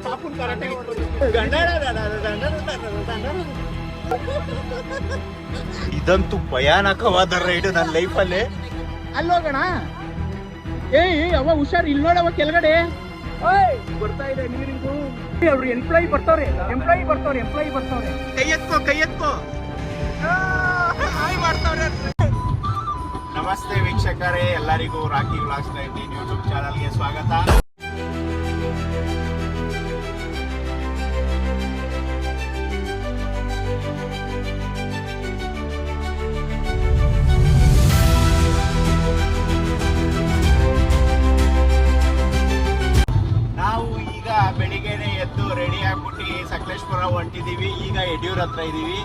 ಪಾಪುನ್ karate ಇದಂತೂ ಭಯಾನಕವಾದ ride ನನ್ನ ಲೈಫಲ್ಲಿ. ಅಲ್ಲೋಗೋಣ. ಅವ ಹುಷಾರ್, ಇಲ್ಲಿ ನೋಡವ ಕೆಳಗಡೆ ಬರ್ತಾ ಇದೆ ನೀರಿಂದು. ಅವ್ರು ಎಂಪ್ಲಾಯಿ ಬರ್ತಾವ್ರೆ. ಕೈ ಎತ್ಕೋ ಹಾಯ್ ಮಾಡ್ತಾವ್ರೆ. ನಮಸ್ತೆ ವೀಕ್ಷಕರೇ, ಎಲ್ಲರಿಗೂ ರಾಕಿ ವ್ಲಾಗ್ಸ್ 19 ಯೂಟ್ಯೂಬ್ ಚಾನಲ್ಗೆ ಸ್ವಾಗತ. ನಾವು ಈಗ ಬೆಳಿಗ್ಗೆನೆ ಎದ್ದು ರೆಡಿ ಆಗ್ಬಿಟ್ಟು ಸಕಲೇಶ್ಪುರ ಹೊಂಟಿದೀವಿ. ಈಗ ಯಡಿಯೂರ್ ಹತ್ರ ಇದೀವಿ.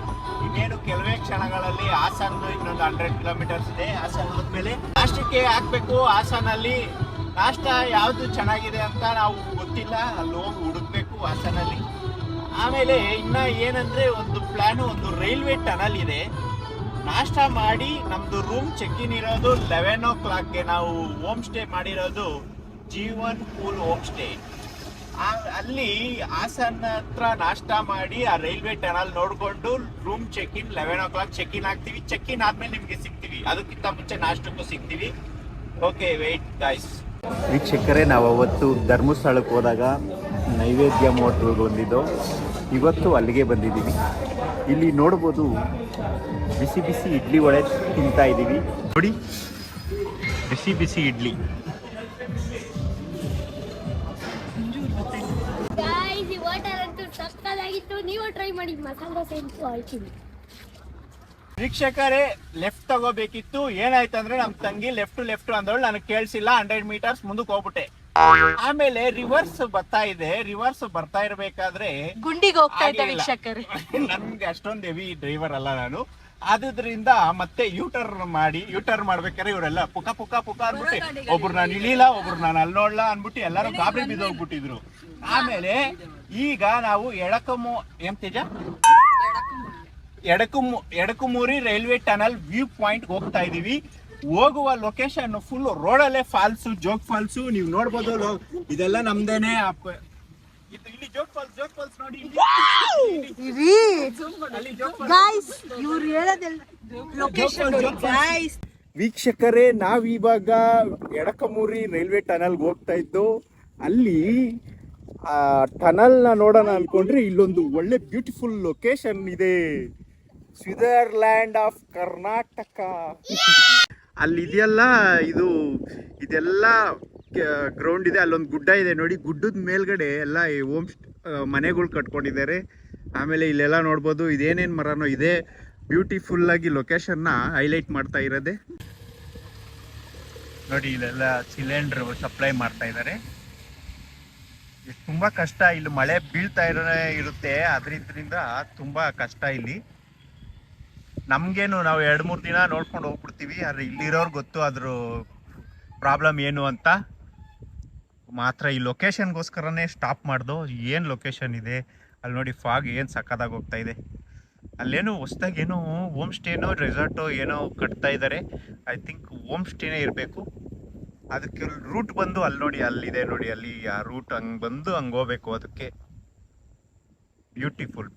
ಇನ್ನೇನು ಕೆಲವೇ ಕ್ಷಣಗಳಲ್ಲಿ ಹಾಸನ್ ಇನ್ನೊಂದು 100 ಕಿಲೋಮೀಟರ್ಸ್ ಇದೆ. ಹಾಸನ್ ಹೋದ್ಮೇಲೆ ನಾಷ್ಟಕ್ಕೆ ಹಾಕ್ಬೇಕು. ಹಾಸನಲ್ಲಿ ನಾಷ್ಟ ಯಾವುದು ಚೆನ್ನಾಗಿದೆ ಅಂತ ನಾವು ಗೊತ್ತಿಲ್ಲ, ಅಲ್ಲಿ ಹೋಗಿ ಹುಡುಕ್ಬೇಕು ಹಾಸನಲ್ಲಿ. ಆಮೇಲೆ ಇನ್ನ ಏನಂದ್ರೆ ಒಂದು ಪ್ಲಾನು, ಒಂದು ರೈಲ್ವೆ ಟನಲ್ ಇದೆ. ನಾಷ್ಟ ಮಾಡಿ ನಮ್ದು ರೂಮ್ ಚೆಕ್ ಇನ್ ಇರೋದು 11 o'clockಗೆ. ನಾವು ಹೋಮ್ ಸ್ಟೇ ಮಾಡಿರೋದು ಜೀವನ್ ಪೂಲ್ ಹೋಮ್ ಸ್ಟೇ. ಅಲ್ಲಿ ಹಾಸನ್ ಹತ್ರ ನಾಷ್ಟ ಮಾಡಿ ಆ ರೈಲ್ವೆ ಟನಲ್ ನೋಡ್ಕೊಂಡು room check in 11 o'clock check in ಆಗ್ತೀವಿ. ಚೆಕ್ ಇನ್ ಆದ್ಮೇಲೆ ನಿಮ್ಗೆ ಸಿಗ್ತೀವಿ, ಅದಕ್ಕಿಂತ ಮುಂಚೆ ನಾಷ್ಟಕ್ಕೂ ಸಿಗ್ತೀವಿ. Okay, wait guys. ವೀಕ್ಷಕರೇ, ನಾವು ಅವತ್ತು ಧರ್ಮಸ್ಥಳಕ್ಕೆ ಹೋದಾಗ ನೈವೇದ್ಯ ಮೋಟ್ರಿಗೆ ಬಂದಿದ್ದು. ಇವತ್ತು ಅಲ್ಲಿಗೆ ಬಂದಿದ್ದೀವಿ. ಇಲ್ಲಿ ನೋಡ್ಬೋದು, ಬಿಸಿ ಬಿಸಿ ಇಡ್ಲಿ ವಡೆ ತಿಂತಾ ಇದ್ದೀವಿ. ನೋಡಿ, ಬಿಸಿ ಬಿಸಿ ಇಡ್ಲಿ. ನೀವು ಟ್ರೈ ಮಾಡಿ, ಮಸಾಲೆ ದೋಸೆ ಆಯ್ತೀನಿ. ವೀಕ್ಷಕರೇ, ಲೆಫ್ಟ್ ತಗೋಬೇಕಿತ್ತು. ಏನಾಯ್ತಂದ್ರೆ ನಮ್ ತಂಗಿ ಲೆಫ್ಟ್ ಅಂದವಳು ನನಗೆ ಕೇಳಿಸಿಲ್ಲ. 100 meters ಮುಂದಕ್ಕೆ ಹೋಗ್ಬಿಟ್ಟೆ. ಆಮೇಲೆ ರಿವರ್ಸ್ ಬರ್ತಾ ಇರ್ಬೇಕಾದ್ರೆ ಗುಂಡಿಗೆ ಹೋಗ್ತಾ ಇದ್ದ ವೀಕ್ಷಕರೇ. ನನ್ಗೆ ಅಷ್ಟೊಂದು ಹೆವಿ ಡ್ರೈವರ್ ಅಲ್ಲ ನಾನು. ಆದ್ರಿಂದ ಮತ್ತೆ ಯೂಟರ್ನ್ ಮಾಡ್ಬೇಕಾದ್ರೆ ಇವರೆಲ್ಲ ಪುಕ ಅಂದ್ಬಿಟ್ಟು ಒಬ್ರು ನಾನು ಇಳಿಲ್ಲ, ಒಬ್ರು ನಾನು ಅಲ್ಲಿ ನೋಡ್ಲಾ ಅನ್ಬಿಟ್ಟು ಎಲ್ಲರೂ ಗಾಬರಿ ಬಿದ್ದೋಗ್ಬಿಟ್ಟಿದ್ರು. ಆಮೇಲೆ ಈಗ ನಾವು Edakumeri railway tunnel view point ಹೋಗ್ತಾ ಇದೀವಿ. ಹೋಗುವ ಲೊಕೇಶನ್ ಫುಲ್ ರೋಡಲ್ಲೇ ಫಾಲ್ಸು, ಜೋಗ್ ಫಾಲ್ಸು ನೀವು ನೋಡ್ಬೋದು. ಇದೆಲ್ಲ ನಮ್ದೇನೆ. ಇಲ್ಲಿ ಜೋಗ್ ಫಾಲ್ಸ್ ನೋಡಿ. ವೀಕ್ಷಕರೇ, ನಾವಿವಾಗ ಎಡಕಮೂರಿ ರೈಲ್ವೆ ಟನಲ್ಗೆ ಹೋಗ್ತಾ ಇದ್ದು. ಅಲ್ಲಿ ಆ ಟನಲ್ ನ ನೋಡೋಣ ಅನ್ಕೊಂಡ್ರೆ ಇಲ್ಲೊಂದು ಒಳ್ಳೆ ಬ್ಯೂಟಿಫುಲ್ ಲೊಕೇಶನ್ ಇದೆ. Switzerland of Karnataka. ಅಲ್ಲಿ ಇದೆಯಲ್ಲ, ಇದೆಲ್ಲ ಗ್ರೌಂಡ್ ಇದೆ. ಅಲ್ಲೊಂದು ಗುಡ್ಡ ಇದೆ ನೋಡಿ. ಗುಡ್ಡದ ಮೇಲ್ಗಡೆ ಎಲ್ಲ ಹೋಮ್ ಮನೆಗಳು ಕಟ್ಕೊಂಡಿದ್ದಾರೆ. ಆಮೇಲೆ ಇಲ್ಲೆಲ್ಲ ನೋಡ್ಬೋದು, ಇದೇನೇನು ಮರನೋ ಇದೆ. ಬ್ಯೂಟಿಫುಲ್ ಆಗಿ ಲೊಕೇಶನ್ನ ಹೈಲೈಟ್ ಮಾಡ್ತಾ ಇರೋದೆ ನೋಡಿ. ಇಲ್ಲೆಲ್ಲ ಸಿಲಿಂಡರ್ ಸಪ್ಲೈ ಮಾಡ್ತಾ ಇದ್ದಾರೆ. ತುಂಬಾ ಕಷ್ಟ. ಇಲ್ಲಿ ಮಳೆ ಬೀಳ್ತಾ ಇರುತ್ತೆ, ಅದರಿಂದ ತುಂಬಾ ಕಷ್ಟ ಇಲ್ಲಿ. ನಮ್ಗೇನು, ನಾವು 2-3 ದಿನ ನೋಡ್ಕೊಂಡು ಹೋಗ್ಬಿಡ್ತೀವಿ. ಆದ್ರೆ ಇಲ್ಲಿರೋರು ಗೊತ್ತು ಅದ್ರ ಪ್ರಾಬ್ಲಮ್ ಏನು ಅಂತ. ಮಾತ್ರ ಈ ಲೊಕೇಶನ್ಗೋಸ್ಕರನೇ ಸ್ಟಾಪ್ ಮಾಡ್ದು. ಏನು ಲೊಕೇಶನ್ ಇದೆ ಅಲ್ಲಿ ನೋಡಿ. ಫಾಗ್ ಏನು ಸಕ್ಕದಾಗಿ ಹೋಗ್ತಾ ಇದೆ. ಅಲ್ಲೇನು ಹೊಸ್ದಾಗಿ ಏನೋ ಹೋಮ್ ಸ್ಟೇನೋ ರೆಸಾರ್ಟೋ ಏನೋ ಕಟ್ತಾ ಇದ್ದಾರೆ. ಐ ಥಿಂಕ್ ಹೋಮ್ ಸ್ಟೇನೇ ಇರಬೇಕು. ಅದಕ್ಕೆ ರೂಟ್ ಬಂದು ಅಲ್ಲಿ ನೋಡಿ, ಅಲ್ಲಿದೆ ನೋಡಿ, ಅಲ್ಲಿ ಆ ರೂಟ್ ಹಂಗೆ ಬಂದು ಹಂಗೆ ಹೋಗ್ಬೇಕು. ಅದಕ್ಕೆ ಬ್ಯೂಟಿಫುಲ್.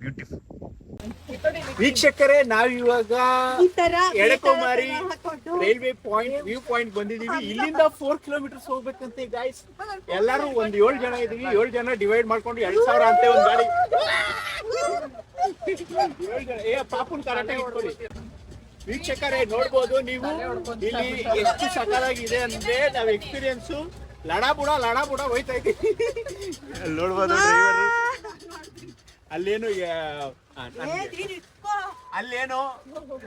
ವೀಕ್ಷಕರೇ, ನಾವಿವಾಗ ಎಡಕುಮಾರಿ ರೈಲ್ವೆ ವ್ಯೂ ಪಾಯಿಂಟ್ ಬಂದಿದೀವಿ. ಇಲ್ಲಿಂದ 4 kilometers ಹೋಗ್ಬೇಕಂತೆ ಗಾಯ್ಸ್. ಎಲ್ಲರೂ ಒಂದ್ 7 ಜನ ಇದೀವಿ. 7 ಜನ ಡಿವೈಡ್ ಮಾಡ್ಕೊಂಡು 2,000 ಅಂತೆ ಒಂದ್ ಗಾಡಿ. ಪಾಪುನ್ ಕರಾಟೆ ಇಟ್ಕೊಳ್ಳಿ. ವೀಕ್ಷಕರೇ, ನೋಡ್ಬೋದು ನೀವು ಇಲ್ಲಿ ಎಷ್ಟು ಸಕಾಲಾಗಿದೆ ಅಂದ್ರೆ ನಾವ್ ಎಕ್ಸ್ಪೀರಿಯನ್ಸ್ ಲಡಾಬುಡ ಹೋಯ್ತಾ ಇದ್ದೀವಿ. ನೋಡ್ಬೋದು ಡ್ರೈವರ್. ಅಲ್ಲೇನೋ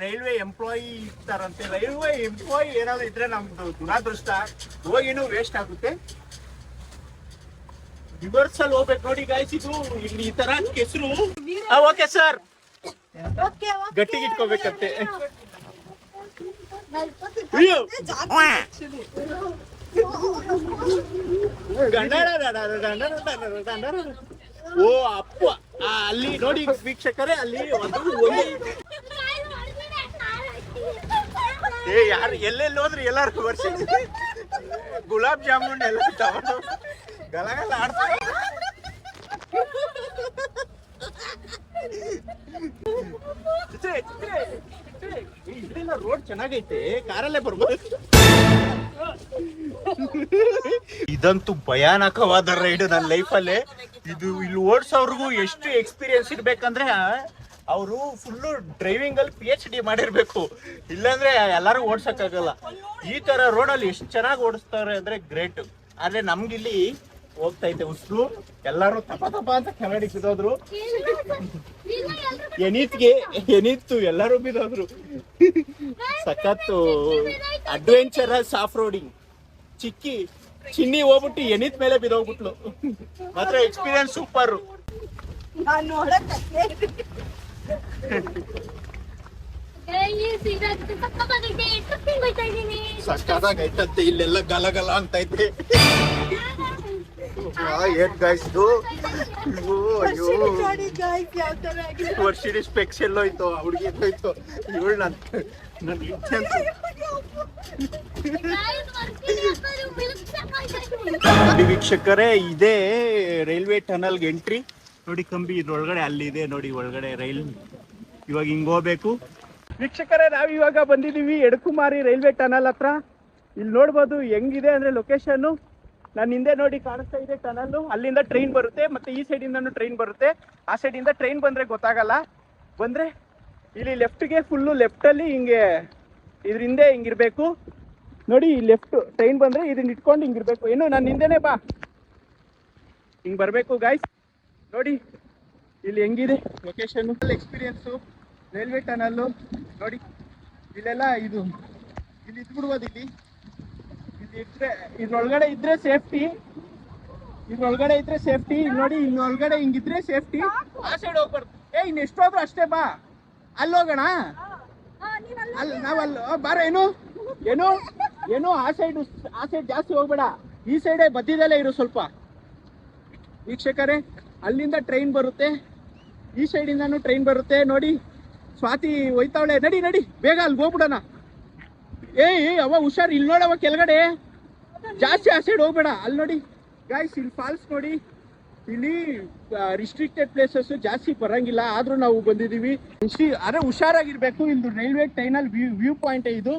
ರೈಲ್ವೆ ಎಂಪ್ಲಾಯಿ ಇರ್ತಾರಂತೆ. ರೈಲ್ವೆ ಎಂಪ್ಲಾಯಿ ಏನಾದ್ರು ಇದ್ರೆ ನಮ್ದು ದುರಾದೃಷ್ಟ. ಹೋಗಿನೂ ವೇಸ್ಟ್ ಆಗುತ್ತೆ. ರಿವರ್ಸಲ್ ಹೋಗ್ಬೇಕು ನೋಡಿ ಗಾಯ್ಸ್. ಇದು ಇಲ್ಲಿ ಈ ತರ ಹೆಸರು. Okay sir, ಗಟ್ಟಿಗೆ ಇಟ್ಕೋಬೇಕಂತೆ. ಓ ಅಪ್ಪ, ಅಲ್ಲಿ ನೋಡಿ ವೀಕ್ಷಕರೇ, ಅಲ್ಲಿ ಯಾರು ಎಲ್ಲೆಲ್ಲಿ ಹೋದ್ರೆ ಎಲ್ಲಾರು ವರ್ಷ ಗುಲಾಬ್ ಜಾಮೂನ್ ಎಲ್ಲ ತಗೊಂಡು ಗಲಗಲ ಆಡ್ತಾರೆ. ಚೆನ್ನಾಗೈತೆ, ಕಾರಲ್ಲೇ ಬರ್ಬೋದು. ಇದಂತೂ ಭಯಾನಕವಾದ ರೈಡ್ ನನ್ನ ಲೈಫಲ್ಲೇ. ಇದು ಇಲ್ಲಿ ಓಡಿಸೋರ್ಗು ಎಷ್ಟು ಎಕ್ಸ್ಪೀರಿಯನ್ಸ್ ಇರ್ಬೇಕಂದ್ರೆ ಅವರು ಫುಲ್ಲು ಡ್ರೈವಿಂಗ್ ಅಲ್ಲಿ PhD ಮಾಡಿರ್ಬೇಕು, ಇಲ್ಲಾಂದ್ರೆ ಎಲ್ಲರೂ ಓಡ್ಸಕ್ಕಾಗಲ್ಲ. ಈ ತರ ರೋಡಲ್ಲಿ ಎಷ್ಟು ಚೆನ್ನಾಗಿ ಓಡಿಸ್ತಾರೆ ಅಂದ್ರೆ ಗ್ರೇಟ್. ಆದ್ರೆ ನಮ್ಗಿಲ್ಲಿ ಹೋಗ್ತೈತೆ ಉಸ್ರು, ಎಲ್ಲರೂ ತಪ ತಪ ಅಂತ ಕೆಳಗಡೆ ಬಿದ್ದೋದ್ರು. ಎನಿತ್ತು ಎಲ್ಲರೂ ಬಿದ್ದೋದ್ರು. ಸಖತ್ತು ಅಡ್ವೆಂಚರಸ್ ಆಫ್ ರೋಡಿಂಗ್. ಚಿನ್ನಿ ಹೋಗ್ಬಿಟ್ಟು ಎನಿತ್ ಮೇಲೆ ಬಿದ್ದೋಗ್ಬಿಟ್ಲು. ಮಾತ್ರ ಎಕ್ಸ್ಪೀರಿಯನ್ಸ್ ಸೂಪರ್. ಸಕ್ಕತ್ತಾಗೈತಂತೆ, ಇಲ್ಲೆಲ್ಲ ಗಲ ಗಲ ಅಂತೈತೆ. ಏನ್ ಗಾಯ್ಸ್ದು, ವರ್ಷಿಡಿ ಸ್ಪೆಕ್ಸ್ ಎಲ್ಲೋಯ್ತು, ಹುಡುಗಿ ಎಲ್ಲೋಯ್ತು, ಇವಳು ನನ್ನ ಇಚ್ಛೆ ಅಂತ. ವೀಕ್ಷಕರೇ, ಇದೇ ರೈಲ್ವೆ ಟನಲ್ಗೆ ಎಂಟ್ರಿ ನೋಡಿ. ಕಂಬಿ ಇದ್ರೊಳಗಡೆ ಅಲ್ಲಿದೆ ನೋಡಿ, ಒಳಗಡೆ ರೈಲ್. ಇವಾಗ ಹಿಂಗ್ ಹೋಗ್ಬೇಕು. ವೀಕ್ಷಕರೇ, ನಾವ್ ಇವಾಗ ಬಂದಿದೀವಿ ಎಡಕುಮಾರಿ ರೈಲ್ವೆ ಟನಲ್ ಹತ್ರ. ಇಲ್ಲಿ ನೋಡ್ಬೋದು ಹೆಂಗಿದೆ ಅಂದ್ರೆ ಲೊಕೇಶನ್. ನನ್ನ ಹಿಂದೆ ನೋಡಿ ಕಾಣಿಸ್ತಾ ಇದೆ ಟನಲ್. ಅಲ್ಲಿಂದ ಟ್ರೈನ್ ಬರುತ್ತೆ, ಮತ್ತೆ ಈ ಸೈಡ್ ಇಂದನೂ ಟ್ರೈನ್ ಬರುತ್ತೆ. ಆ ಸೈಡ್ ಇಂದ ಟ್ರೈನ್ ಬಂದ್ರೆ ಗೊತ್ತಾಗಲ್ಲ. ಬಂದ್ರೆ ಇಲ್ಲಿ ಲೆಫ್ಟ್ಗೆ ಫುಲ್ಲು ಲೆಫ್ಟ್ ಅಲ್ಲಿ ಹಿಂಗೆ ಇದ್ರ ಹಿಂದೆ ಹಿಂಗಿರ್ಬೇಕು ನೋಡಿ. ಲೆಫ್ಟ್ ಟ್ರೈನ್ ಬಂದ್ರೆ ಇದನ್ನ ಇಟ್ಕೊಂಡು ಹಿಂಗಿರ್ಬೇಕು. ಏನು ನನ್ನ ಹಿಂದೆನೆ ಬಾ, ಹಿಂಗ್ ಬರ್ಬೇಕು ಗಾಯ್ಸ್. ನೋಡಿ ಇಲ್ಲಿ ಹೆಂಗಿದೆ ಲೊಕೇಶನ್. ಎಕ್ಸ್ಪೀರಿಯನ್ಸು ರೈಲ್ವೆ ಟನಲ್ಲು ನೋಡಿ. ಇಲ್ಲೆಲ್ಲ ಇದು ಇಲ್ಲಿ ಇದ್ಬಿಡ್ಬೋದು. ಇಲ್ಲಿ ಇದ್ರೆ ಇದ್ರೊಳಗಡೆ ಇದ್ರೆ ಸೇಫ್ಟಿ, ಇದ್ರೊಳಗಡೆ ಇದ್ರೆ ಸೇಫ್ಟಿ. ಇಲ್ಲಿ ನೋಡಿ, ಇಲ್ಲೊಳಗಡೆ ಹಿಂಗಿದ್ರೆ ಸೇಫ್ಟಿ. ಆ ಸೈಡ್ ಹೋಗ್ಬಾರ್ದು. ಇನ್ನು ಎಷ್ಟೋದ್ರು ಅಷ್ಟೇ ಬಾ, ಅಲ್ಲಿ ಹೋಗೋಣ. ಅಲ್ಲಿ ನಾವಲ್ಲಿ ಬಾರ. ಏನು ಏನು ಏನು ಆ ಸೈಡ್ ಜಾಸ್ತಿ ಹೋಗ್ಬೇಡ, ಈ ಸೈಡೇ ಬದ್ದಿದಲ್ಲೇ ಇರು ಸ್ವಲ್ಪ. ವೀಕ್ಷಕರೇ, ಅಲ್ಲಿಂದ ಟ್ರೈನ್ ಬರುತ್ತೆ, ಈ ಸೈಡಿಂದನೂ ಟ್ರೈನ್ ಬರುತ್ತೆ ನೋಡಿ. ಸ್ವಾತಿ ಹೋಯ್ತಾವಳೆ, ನಡಿ ನಡಿ ಬೇಗ ಅಲ್ಲಿ ಹೋಗ್ಬಿಡೋಣ. ಅವ ಹುಷಾರ್, ಇಲ್ಲಿ ನೋಡವ ಕೆಳಗಡೆ ಜಾಸ್ತಿ ಆ ಸೈಡ್ ಹೋಗ್ಬೇಡ. ಅಲ್ಲಿ ನೋಡಿ ಗಾಯ್ಸ್, ಇಲ್ಲಿ ಫಾಲ್ಸ್ ನೋಡಿ. ಇಲ್ಲಿ ರಿಸ್ಟ್ರಿಕ್ಟೆಡ್ ಪ್ಲೇಸಸ್ ಜಾಸ್ತಿ ಬರಂಗಿಲ್ಲ, ಆದ್ರೂ ನಾವು ಬಂದಿದೀವಿ. ಅರೆ ಹುಷಾರಾಗಿರ್ಬೇಕು. ಇಲ್ಲಿ ರೈಲ್ವೆ ಟೈನಲ್ಲಿ ವ್ಯೂ ಪಾಯಿಂಟ್ ಇದು.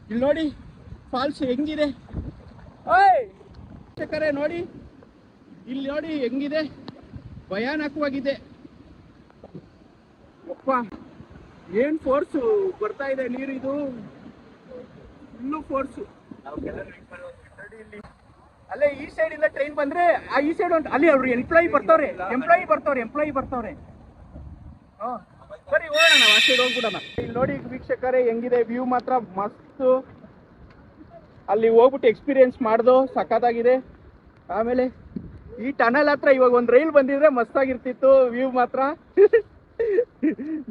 ಇಲ್ಲಿ ನೋಡಿ ಫಾಲ್ಸ್ ಹೆಂಗಿದೆ. ವೀಕ್ಷಕರೇ ನೋಡಿ, ಇಲ್ಲಿ ನೋಡಿ ಹೆಂಗಿದೆ, ಭಯಾನಕವಾಗಿದೆ. ಅಪ್ಪ ಏನ್ ಫೋರ್ಸು ಬರ್ತಾ ಇದೆ ನೀರು, ಇದು ಫುಲ್ಲು ಫೋರ್ಸು. ಇಲ್ಲಿ ಅಲ್ಲೇ ಈ ಸೈಡ್ ಇಂದ ಟ್ರೈನ್ ಬಂದ್ರೆ ಆ ಈ ಸೈಡ್ ಉಂಟು, ಅಲ್ಲಿ ಅವ್ರು ಎಂಪ್ಲಾಯಿ ಬರ್ತವ್ರೆ. ಸರಿ ಹೋಗೋಣ, ನಾವು ಆ ಸೈಡ್ ಹೋಗ್ಬಿಡೋಣ. ಇಲ್ಲಿ ನೋಡಿ ವೀಕ್ಷಕರೇ ಹೆಂಗಿದೆ ವ್ಯೂ, ಮಾತ್ರ ಮಸ್ತ್. ಅಲ್ಲಿ ಹೋಗ್ಬಿಟ್ಟು ಎಕ್ಸ್ಪೀರಿಯನ್ಸ್ ಮಾಡ್ದು, ಸಖತ್ತಾಗಿದೆ. ಆಮೇಲೆ ಈ ಟನಲ್ ಹತ್ರ ಇವಾಗ ಒಂದು ರೈಲ್ ಬಂದಿದ್ರೆ ಮಸ್ತಾಗಿರ್ತಿತ್ತು. ವ್ಯೂ ಮಾತ್ರ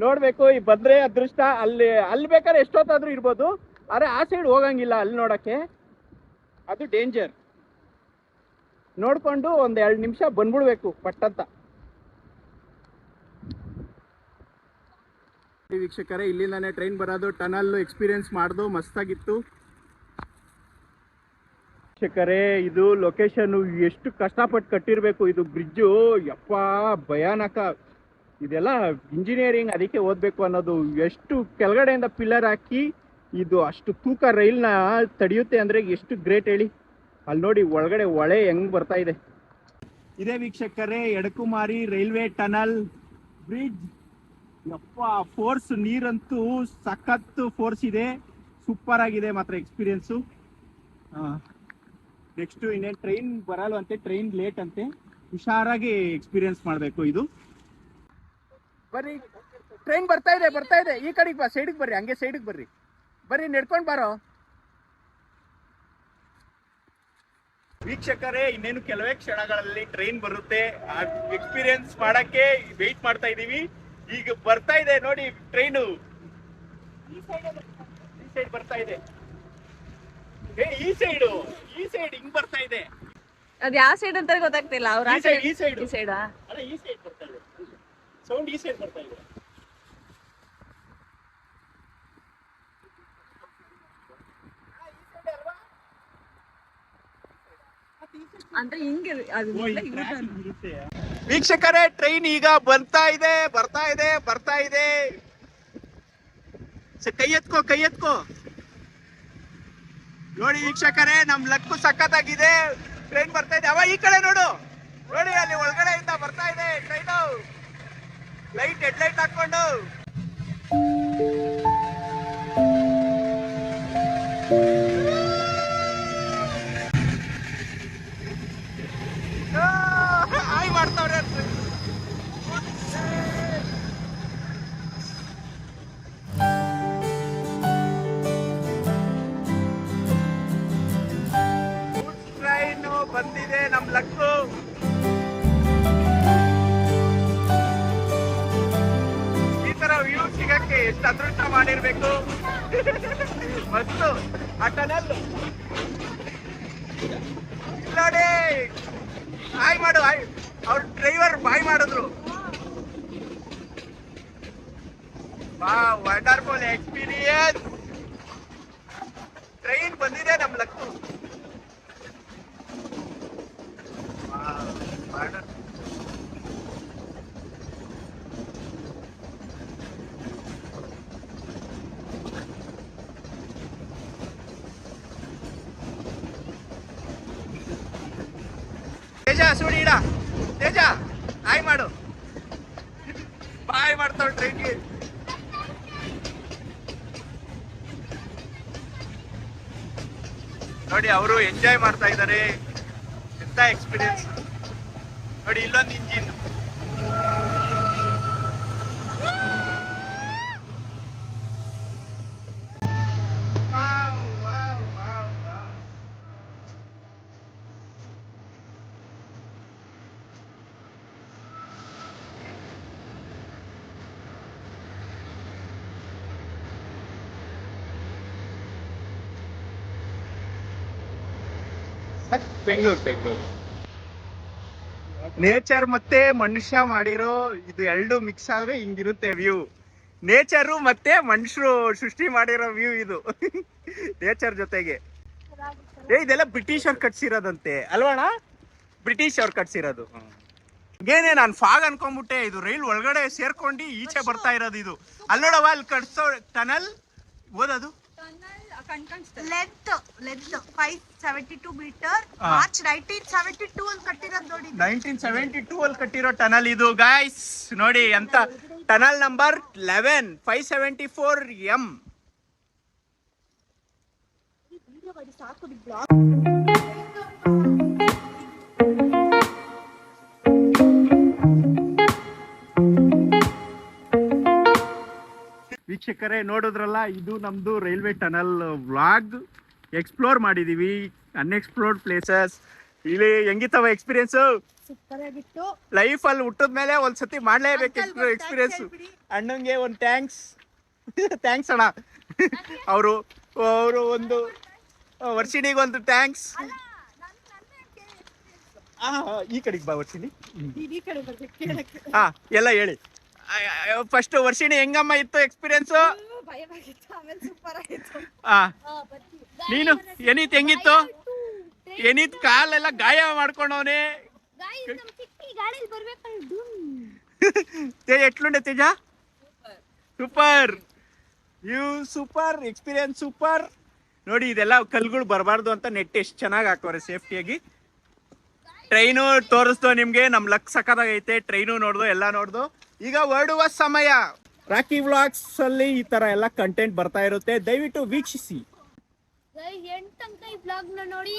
ನೋಡ್ಬೇಕು. ಈ ಬಂದ್ರೆ ಅದೃಷ್ಟ. ಅಲ್ಲಿ ಬೇಕಾದ್ರೆ ಎಷ್ಟೊತ್ತಾದ್ರೂ ಇರ್ಬೋದು, ಆದ್ರೆ ಆ ಸೈಡ್ ಹೋಗಂಗಿಲ್ಲ ಅಲ್ಲಿ ನೋಡಕ್ಕೆ, ಅದು ಡೇಂಜರ್. ನೋಡ್ಕೊಂಡು ಒಂದ್ 2 ನಿಮಿಷ ಬಂದ್ಬಿಡ್ಬೇಕು ಪಟ್ಟಂತ. ವೀಕ್ಷಕರೇ, ಇಲ್ಲಿಂದಾನೆ ಟ್ರೈನ್ ಬರೋದು. ಟನಲ್ ಎಕ್ಸ್ಪೀರಿಯನ್ಸ್ ಮಾಡ್ದು, ಮಸ್ತಾಗಿತ್ತು. ವೀಕ್ಷಕರೇ, ಇದು ಲೊಕೇಶನ್ ಎಷ್ಟು ಕಷ್ಟಪಟ್ಟು ಕಟ್ಟಿರ್ಬೇಕು. ಇದು ಬ್ರಿಡ್ಜು ಯಪ್ಪ ಭಯಾನಕ. ಇದೆಲ್ಲ ಇಂಜಿನಿಯರಿಂಗ್, ಅದಕ್ಕೆ ಓದ್ಬೇಕು ಅನ್ನೋದು. ಎಷ್ಟು ಕೆಳಗಡೆಯಿಂದ ಪಿಲ್ಲರ್ ಹಾಕಿ ಇದು ಅಷ್ಟು ತೂಕ ರೈಲ್ನ ತಡೆಯುತ್ತೆ ಅಂದ್ರೆ ಎಷ್ಟು ಗ್ರೇಟ್ ಹೇಳಿ. ಅಲ್ಲಿ ನೋಡಿ ಒಳಗಡೆ ಹೊಳೆ ಹೆಂಗ್ ಬರ್ತಾ ಇದೆ. ಇದೇ ವೀಕ್ಷಕರೇ ಎಡಕುಮಾರಿ ರೈಲ್ವೆ ಟನಲ್ ಬ್ರಿಡ್ಜ್. ಯಪ್ಪ ಫೋರ್ಸ್, ನೀರಂತೂ ಸಖತ್ತು ಫೋರ್ಸ್ ಇದೆ, ಸೂಪರ್ ಆಗಿದೆ ಮಾತ್ರ ಎಕ್ಸ್ಪೀರಿಯನ್ಸು. ನೆಕ್ಸ್ಟ್ ಇನ್ನೇನು ಟ್ರೈನ್ ಬರಲ್ವಂತೆ, ಟ್ರೈನ್ ಲೇಟ್ ಅಂತೆ. ಹುಷಾರಾಗಿ ಎಕ್ಸ್ಪೀರಿಯನ್ಸ್ ಮಾಡಬೇಕು. ಇದು ಬರ್ರಿ, ಟ್ರೈನ್ ಬರ್ತಾ ಇದೆ. ಈ ಕಡೆಗೆ ಬಾ, ಸೈಡಿಗೆ ಬರ್ರಿ, ಹಂಗೆ ಸೈಡಿಗೆ ಬರ್ರಿ, ನಡ್ಕೊಂಡು ಬಾರೋ. ವೀಕ್ಷಕರೇ, ಇನ್ನೇನು ಕೆಲವೇ ಕ್ಷಣಗಳಲ್ಲಿ ಟ್ರೈನ್ ಬರುತ್ತೆ. ಆ ಎಕ್ಸ್ಪೀರಿಯನ್ಸ್ ಮಾಡಕ್ಕೆ ವೆಯ್ಟ್ ಮಾಡ್ತಾ ಇದೀವಿ. ಈಗ ಬರ್ತಾ ಇದೆ ನೋಡಿ ಟ್ರೈನು. ಈ ಸೈಡ್ ಬರ್ತಾ ಇದೆ. ಈ ಸೈಡ್ ಹಿಂಗ್ ಬರ್ತಾ ಇದೆ. ಅದ್ ಯಾವ ಸೈಡ್ ಅಂತ ಗೊತ್ತಾಗ್ತಿಲ್ಲ. ಅವ್ರ ಈ ಸೈಡ್ ಅಲ್ಲ, ಈ ಸೈಡ್ ಬರ್ತಾ ಇದೆ ಸೌಂಡ್. ಈ ಸೈಡ್ ಬರ್ತಾ ಇದೆ. ಅಂದ್ರೆ ಹಿಂಗೆ ವೀಕ್ಷಕರೇ, ಟ್ರೈನ್ ಈಗ ಬರ್ತಾ ಇದೆ. ಕೈ ಎತ್ಕೋ ನೋಡಿ ವೀಕ್ಷಕರೇ, ನಮ್ ಲಕ್ಕು ಸಖತ್ತಾಗಿದೆ. ಟ್ರೈನ್ ಬರ್ತಾ ಇದೆ. ಅವ ಈ ಕಡೆ ನೋಡು, ನೋಡಿ ಅಲ್ಲಿ ಒಳಗಡೆಯಿಂದ ಬರ್ತಾ ಇದೆ ಟ್ರೈನು. ಲೈಟ್ ಹೆಡ್ ಲೈಟ್ ಹಾಕೊಂಡು. ಹಾಯ್ ಮಾಡ್ತಾವ್ರೆ. ಟ್ರೈನು ಬಂದಿದೆ ನಮ್ ಲಕ್ಕು. ಈ ತರ ವ್ಯೂ ಸಿಗಕ್ಕೆ ಎಷ್ಟು ಅದೃಷ್ಟ ಮಾಡಿರ್ಬೇಕು. ಮಸ್ತು ಆ ಟನಲ್ ನೋಡಿ. ಹಾಯ್ ಮಾಡು, ಹಾಯ್. ಅವ್ರ ಡ್ರೈವರ್ ಬಾಯ್ ಮಾಡಿದ್ರು. Wonderful experience. ಟ್ರೈನ್ ಬಂದಿದೆ ನಮ್ ಲಕ್ಕು. ತೇಜ ಸುಡಿ ಇಡ. ತೇಜ ಹಾಯ್ ಮಾಡು. ಬಾಯ್ ಮಾಡ್ತಾವ್ ಟ್ರೈನ್ಗೆ. ನೋಡಿ ಅವರು ಎಂಜಾಯ್ ಮಾಡ್ತಾ ಇದ್ದಾರೆ. ಎಂತ ಎಕ್ಸ್ಪೀರಿಯನ್ಸ್ ನೋಡಿ. ಇಲ್ಲೊಂದು ಇಂಜಿನ್. ಬೆಂಗಳೂರು ನೇಚರ್ ಮತ್ತೆ ಮನುಷ್ಯ ಮಾಡಿರೋ ಇದು ಎರಡು ಮಿಕ್ಸ್ ಆದ್ರೆ ಹಿಂಗಿರುತ್ತೆ ವ್ಯೂ. ನೇಚರು ಮತ್ತೆ ಮನುಷ್ಯರು ಸೃಷ್ಟಿ ಮಾಡಿರೋ ವ್ಯೂ ಇದು. ನೇಚರ್ ಜೊತೆಗೆ. ಇದೆಲ್ಲ ಬ್ರಿಟಿಷ್ ಅವ್ರು ಕಟ್ಸಿರೋದಂತೆ ಅಲ್ವಣ? ಬ್ರಿಟಿಷ್ ಅವ್ರು ಕಟ್ಸಿರೋದು. ಏನೇ ನಾನು ಫಾಗ್ ಅನ್ಕೊಂಡ್ಬಿಟ್ಟೆ. ಇದು ರೈಲ್ ಒಳಗಡೆ ಸೇರ್ಕೊಂಡು ಈಚೆ ಬರ್ತಾ ಇರೋದು ಇದು. ಅಲ್ಲಿ ನೋಡವ, ಅಲ್ಲಿ ಕಟ್ಸೋ ಟನಲ್ ಓದದು. Length 572 metre. ಮಾರ್ಚ್ 1972 ಅಲ್ಲಿ ಕಟ್ಟಿರೋದು ನೋಡಿ. 1972 ಅಲ್ಲಿ ಕಟ್ಟಿರೋ ಟನಲ್ ಇದು ಗಾಯ್ಸ್. ನೋಡಿ ಅಂತ ಟನಲ್ ನಂಬರ್ 11 574M. ವೀಕ್ಷಕರೇ ನೋಡಿದ್ರಲ್ಲ, ಇದು ನಮ್ದು ರೈಲ್ವೆ ಟನಲ್ ವ್ಲಾಗ್. ಎಕ್ಸ್ಪ್ಲೋರ್ ಮಾಡಿದೀವಿ ಅನ್ಎಕ್ಸ್ಪ್ಲೋರ್ಡ್ ಪ್ಲೇಸಸ್. ಇಲ್ಲಿ ಹೆಂಗಿತ್ತವ ಎಕ್ಸ್ಪೀರಿಯನ್ಸ್? ಸೂಪರ್ ಆಗಿತ್ತು. ಲೈಫ್ ಅಲ್ಲಿ ಹುಟ್ಟಿದ್ಮೇಲೆ ಒಂದ್ಸತಿ ಮಾಡ್ಲೇಬೇಕು ಎಕ್ಸ್ಪೀರಿಯನ್ಸ್. ಅಣ್ಣಂಗೆ ಒಂದು ಥ್ಯಾಂಕ್ಸ್. ಥ್ಯಾಂಕ್ಸ್ ಅಣ್ಣ. ಅವರು ಒಂದು ವರ್ಷಿಣಿಗೆ ಒಂದು ಥ್ಯಾಂಕ್ಸ್. ಈ ಕಡೆಗೆ ಬಾ ವರ್ಷಿಣಿ. ಹಾ ಎಲ್ಲ ಹೇಳಿ. ಫಸ್ಟ್ ವರ್ಷಿಣಿ ಹೆಂಗಮ್ಮ ಇತ್ತು ಎಕ್ಸ್ಪೀರಿಯನ್ಸ್? ನೀನು ಎನೀತ್ ಹೆಂಗಿತ್ತು? ಎನೀತ್ ಕಾಲೆಲ್ಲ ಗಾಯ ಮಾಡ್ಕೊಂಡವನೇ. ತೇಜ ಎಟ್ಲುಂಡೆ Teja? Super. You super experience super. ನೋಡಿ ಇದೆಲ್ಲ ಕಲ್ಗಳು ಬರಬಾರ್ದು ಅಂತ ನೆಟ್ ಎಷ್ಟು ಚೆನ್ನಾಗಿ ಹಾಕೋರೆ ಸೇಫ್ಟಿಯಾಗಿ. ಟ್ರೈನು ತೋರಿಸ್ದು ನಿಮ್ಗೆ. ನಮ್ ಲಕ್ ಸಕ್ಕದಾಗೈತೆ. ಟ್ರೈನು ನೋಡ್ದು ಎಲ್ಲ ನೋಡ್ದು. ಈಗ ಹೊರಡುವ ಸಮಯ. ರಾಕಿ ವ್ಲಾಗ್ಸ್ ಅಲ್ಲಿ ಈ ತರ ಎಲ್ಲ ಕಂಟೆಂಟ್ ಬರ್ತಾ ಇರುತ್ತೆ. ದಯವಿಟ್ಟು ವೀಕ್ಷಿಸಿ. ಎಂಡ್ ತನಕ ಈ ಬ್ಲಾಗ್ ನ ನೋಡಿ.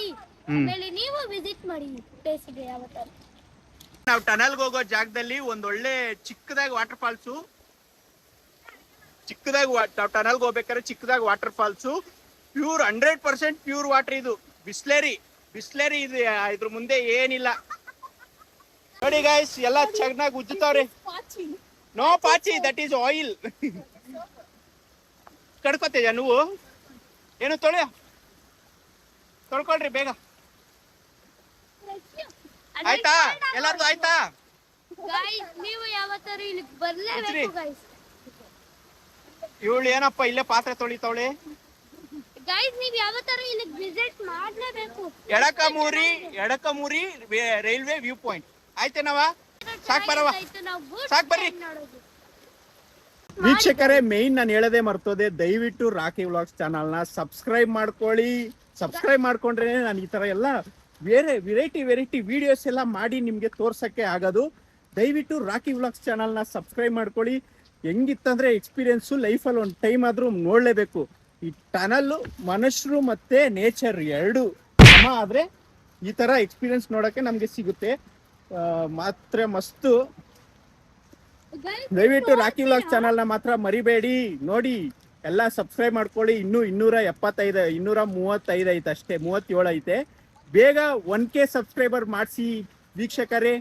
ಆಮೇಲೆ ನೀವು ವಿಸಿಟ್ ಮಾಡಿ ಪ್ಲೇಸ್ಗೆ ಯಾವತ್ತಾರು. ನಾವು ಟನಲ್ಗೆ ಹೋಗೋ ಜಾಗದಲ್ಲಿ ಒಂದೊಳ್ಳೆ ಚಿಕ್ಕದಾಗಿ ವಾಟರ್ ಫಾಲ್ಸು. ನಾವು ಟನಲ್ಗೆ ಹೋಗ್ಬೇಕಾದ್ರೆ ಚಿಕ್ಕದಾಗಿ water falls. Pure 100% pure water ಇದು. ಬಿಸ್ಲೇರಿ ಇದು. ಇದ್ರ ಮುಂದೆ ಏನಿಲ್ಲ. ನೋಡಿ ಗೈಸ್ ಎಲ್ಲ ಚೆನ್ನಾಗಿ ಉಜ್ಜುತ್ತವ್ರೆ. ನೋ ಪಾಚಿ, ದಟ್ ಈಸ್ ಆಯಿಲ್. ಕಡ್ಕೋತೇಜ ನೀವು ಏನು ತೊಳ್ಕೊಳ್ರಿ ಬೇಗ. ಆಯ್ತಾ ಎಲ್ಲಾರ್ದು ಆಯ್ತಾ? ಗೈಸ್ ನೀವು ಯಾವತ್ತಾರು ಇಲ್ಲಿ ಬರ್ಲೇಬೇಕು ಗೈಸ್. ಇವಳು ಏನಪ್ಪ ಇಲ್ಲೇ ಪಾತ್ರೆ ತೊಳಿತಾವಳೆ. ಗೈಸ್ ನೀವು ಯಾವತ್ತಾರು ಇಲ್ಲಿ ವಿಸಿಟ್ ಮಾಡ್ಲೇಬೇಕು. ಎಡಕಮೂರಿ ರೈಲ್ವೆ ವ್ಯೂ ಪಾಯಿಂಟ್. ಆಯ್ತೇನವ? ಸಾಕ್ ಬರವ, ಸಾಕ್ ಬರ್ರಿ. ವೀಕ್ಷಕರೇ, ಮೇನ್ ನಾನು ಹೇಳದೆ ಮರ್ತೋದೆ. ದಯವಿಟ್ಟು ರಾಕಿ ವ್ಲಾಗ್ಸ್ ಚಾನಲ್ ನ ಸಬ್ಸ್ಕ್ರೈಬ್ ಮಾಡ್ಕೊಳ್ಳಿ. ಸಬ್ಸ್ಕ್ರೈಬ್ ಮಾಡ್ಕೊಂಡ್ರೆ ನಾನು ಈ ಥರ ಎಲ್ಲ ವೆರೈಟಿ ವಿಡಿಯೋಸ್ ಎಲ್ಲ ಮಾಡಿ ನಿಮಗೆ ತೋರ್ಸೋಕ್ಕೆ ಆಗೋದು. ದಯವಿಟ್ಟು ರಾಕಿ ವ್ಲಾಗ್ಸ್ ಚಾನಲ್ನ ಸಬ್ಸ್ಕ್ರೈಬ್ ಮಾಡ್ಕೊಳ್ಳಿ. ಹೆಂಗಿತ್ತಂದರೆ ಎಕ್ಸ್ಪೀರಿಯೆನ್ಸು ಲೈಫಲ್ಲಿ ಒಂದು ಟೈಮ್ ಆದರೂ ನೋಡಲೇಬೇಕು. ಈ ಟನಲ್ಲು ಮನುಷ್ಯರು ಮತ್ತು ನೇಚರ್ ಎರಡು ಸಮ ಆದರೆ ಈ ಥರ ಎಕ್ಸ್ಪೀರಿಯೆನ್ಸ್ ನೋಡೋಕ್ಕೆ ನಮಗೆ ಸಿಗುತ್ತೆ. ಮಾತ್ರ ಮಸ್ತು. ದಯವಿಟ್ಟು ರಾಕಿ ವ್ಲಾಗ್ಸ್ ಚಾನಲ್ನ ಮಾತ್ರ ಮರಿಬೇಡಿ. ನೋಡಿ ಎಲ್ಲ ಸಬ್ಸ್ಕ್ರೈಬ್ ಮಾಡ್ಕೊಳ್ಳಿ. ಇನ್ನೂ 235 ಐತೆ ಅಷ್ಟೇ, 37 ಐತೆ. ಬೇಗ 1K ಸಬ್ಸ್ಕ್ರೈಬರ್ ಮಾಡಿಸಿ ವೀಕ್ಷಕರೇ.